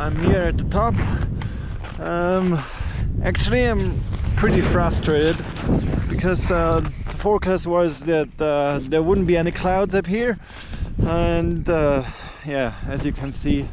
I'm here at the top. Actually, I'm pretty frustrated because the forecast was that there wouldn't be any clouds up here, and yeah, as you can see.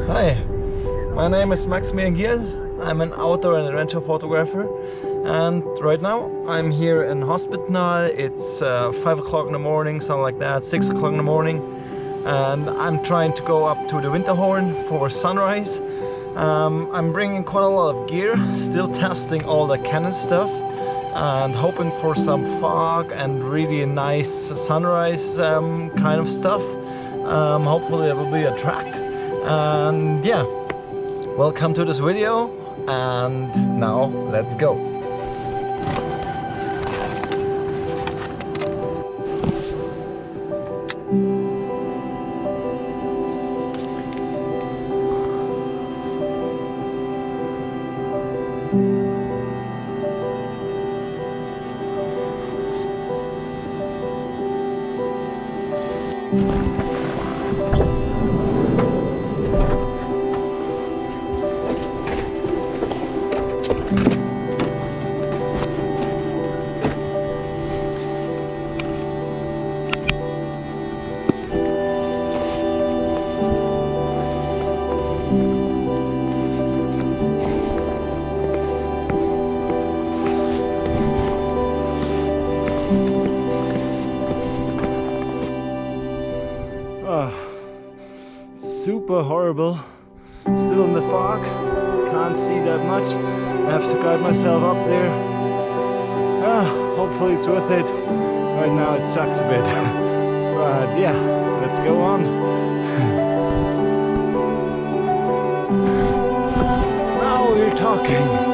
Hi, my name is Maximilian Giel. I'm an outdoor and adventure photographer, and right now I'm here in hospital. It's 5 o'clock in the morning, something like that, 6 o'clock in the morning, and I'm trying to go up to the Winterhorn for sunrise. I'm bringing quite a lot of gear, still testing all the Canon stuff and hoping for some fog and really nice sunrise kind of stuff. Hopefully there will be a track. And yeah, welcome to this video, and now let's go. Super horrible. Still in the fog. Can't see that much. I have to guide myself up there. Hopefully it's worth it. Right now it sucks a bit. But yeah, let's go on. Now we're talking.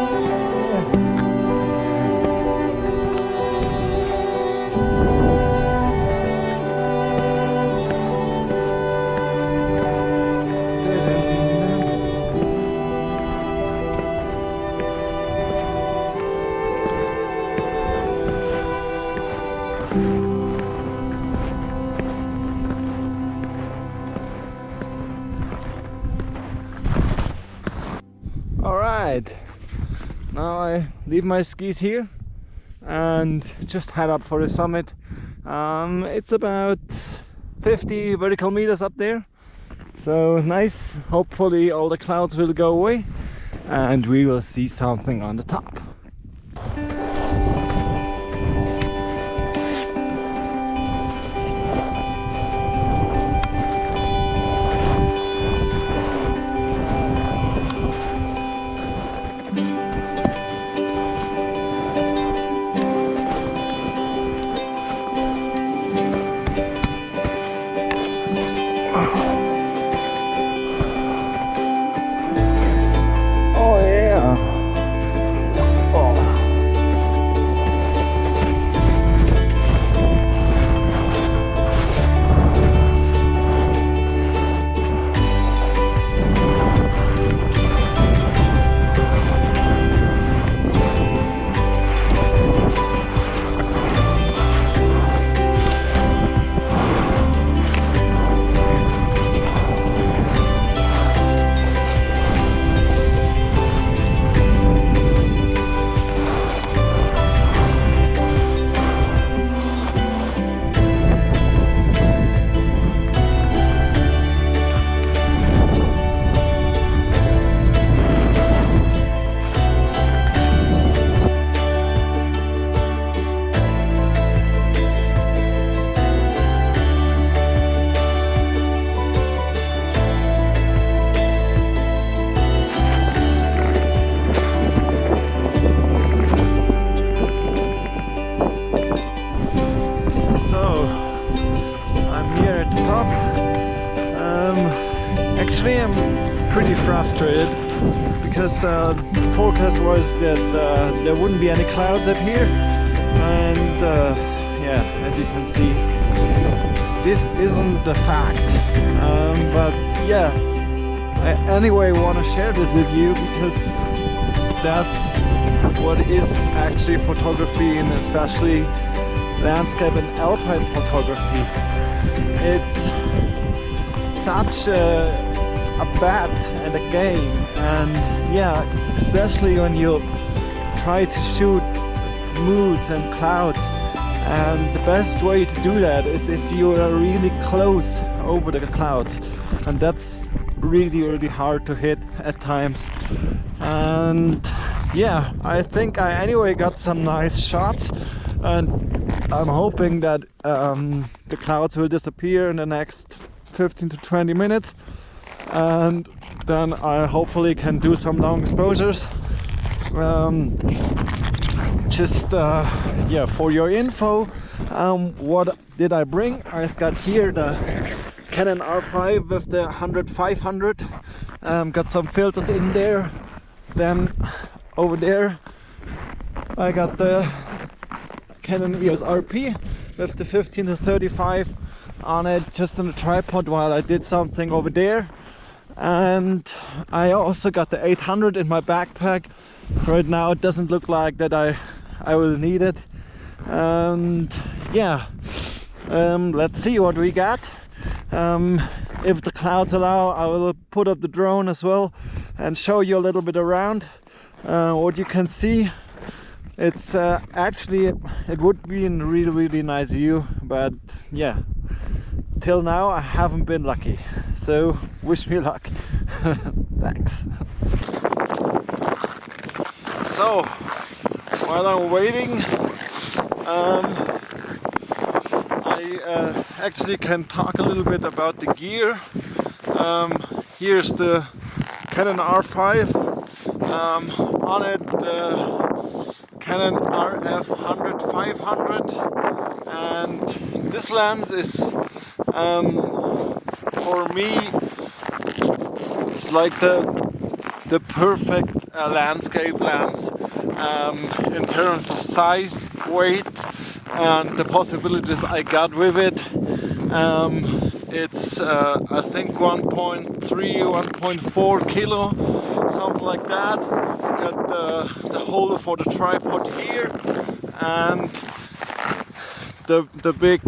Alright, now I leave my skis here and just head up for the summit. It's about 50 vertical meters up there, so nice. Hopefully all the clouds will go away and we will see something on the top. top. Actually, I'm pretty frustrated because the forecast was that there wouldn't be any clouds up here, and yeah, as you can see, this isn't the fact. But yeah, I anyway want to share this with you because that's what is actually photography, and especially landscape and alpine photography. It's such a bet and a game, and yeah, especially when you try to shoot moods and clouds, and the best way to do that is if you are really close over the clouds, and that's really hard to hit at times. And yeah, I think I anyway got some nice shots, and I'm hoping that the clouds will disappear in the next 15 to 20 minutes, and then I hopefully can do some long exposures. Yeah, for your info, what did I bring? I've got here the Canon R5 with the 100-500, got some filters in there. Then over there I got the Canon EOS RP with the 15-35 on it, just on the tripod while I did something over there. And I also got the 800 in my backpack. Right now it doesn't look like that I will need it. And yeah, let's see what we got. If the clouds allow, I will put up the drone as well and show you a little bit around what you can see. It's actually, it would be a really nice view, but yeah, till now I haven't been lucky, so wish me luck. Thanks. So while I'm waiting, I actually can talk a little bit about the gear. Here's the Canon R5, on it the Canon RF 100-500, and this lens is for me like the perfect landscape lens in terms of size, weight, and the possibilities I got with it. It's I think 1.4 kilo, something like that. Got the holder for the tripod here, and the big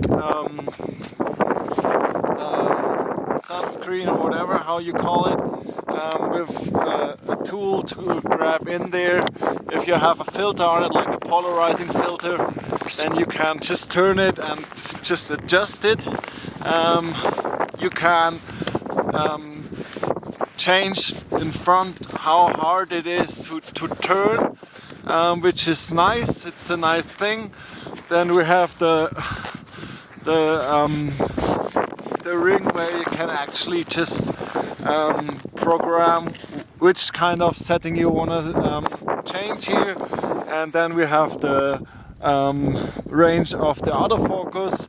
sunscreen or whatever how you call it, with a tool to grab in there. If you have a filter on it, like a polarizing filter, then you can just turn it and just adjust it. You can change in front how hard it is to turn, which is nice. It's a nice thing. Then we have the ring where you can actually just program which kind of setting you want to change here. And then we have the range of the autofocus,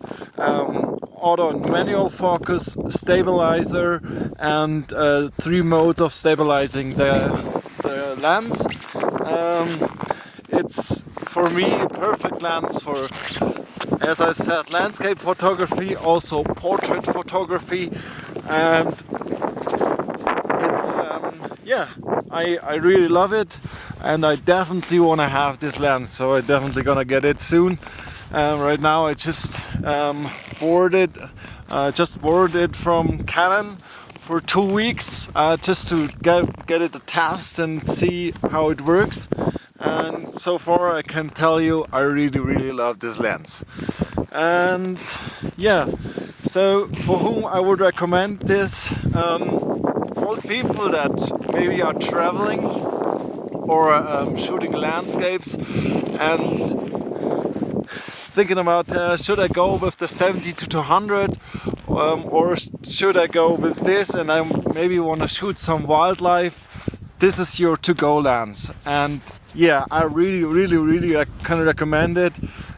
auto and manual focus, stabilizer, and 3 modes of stabilizing the lens. It's for me a perfect lens for, as I said, landscape photography, also portrait photography, and it's yeah, I really love it, and I definitely want to have this lens, so I'm definitely gonna get it soon. Right now I just borrowed it from Canon for 2 weeks, just to get it a test and see how it works. And so far I can tell you I really love this lens. And yeah, so for whom I would recommend this, all people that maybe are traveling or shooting landscapes and thinking about should I go with the 70-200 or should I go with this, and I maybe want to shoot some wildlife. This is your to-go lens, and yeah, I really can recommend it.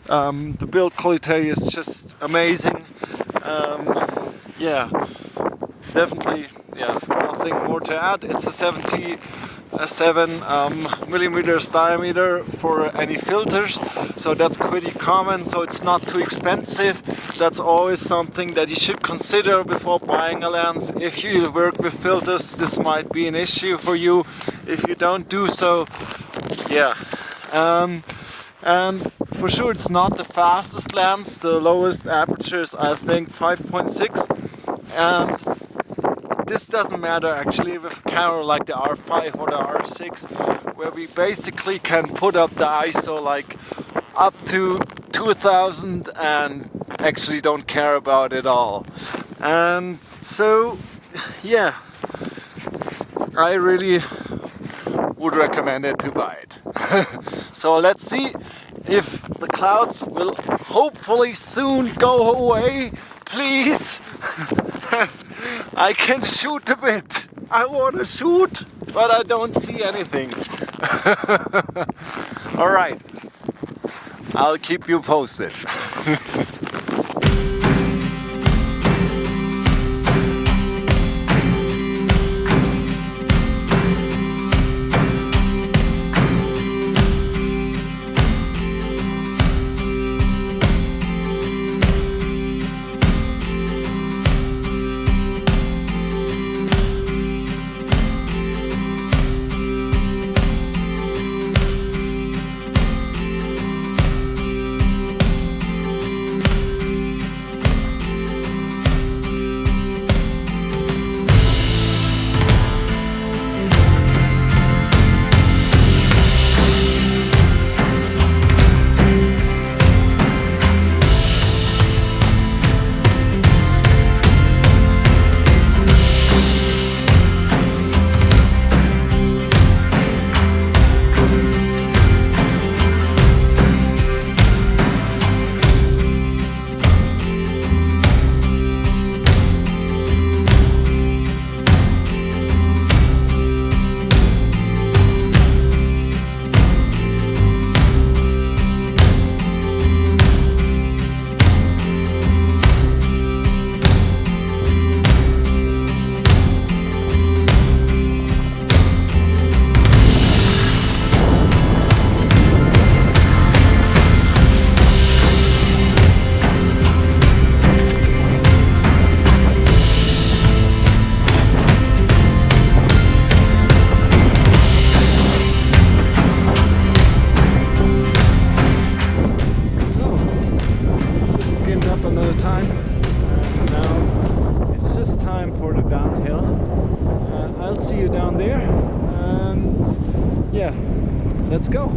The build quality is just amazing. Yeah, definitely, yeah, nothing more to add. It's a 77 millimeters diameter for any filters, so that's pretty common, so it's not too expensive. That's always something that you should consider before buying a lens. If you work with filters, this might be an issue for you. If you don't do so, yeah. And for sure it's not the fastest lens. The lowest aperture is I think 5.6, and this doesn't matter actually with a camera like the R5 or the R6, where we basically can put up the ISO like up to 2000 and actually don't care about it all. And so yeah, I really would recommend it to buy it. So let's see if the clouds will hopefully soon go away, please. I can shoot a bit. I want to shoot, but I don't see anything. Alright, I'll keep you posted. See you down there, and yeah, let's go.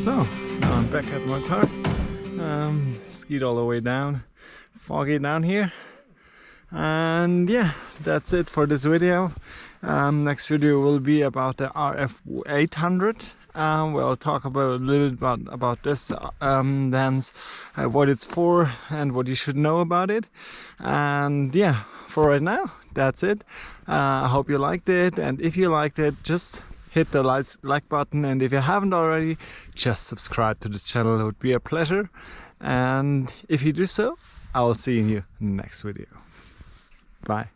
So, now I'm back at my car, skied all the way down, foggy down here, and yeah, that's it for this video. Next video will be about the RF 800. We'll talk about a little bit about this lens, what it's for and what you should know about it. And yeah, for right now, that's it. I hope you liked it, and if you liked it, just hit the like button, and if you haven't already, just subscribe to this channel. It would be a pleasure, and if you do so, I will see you in the next video. Bye.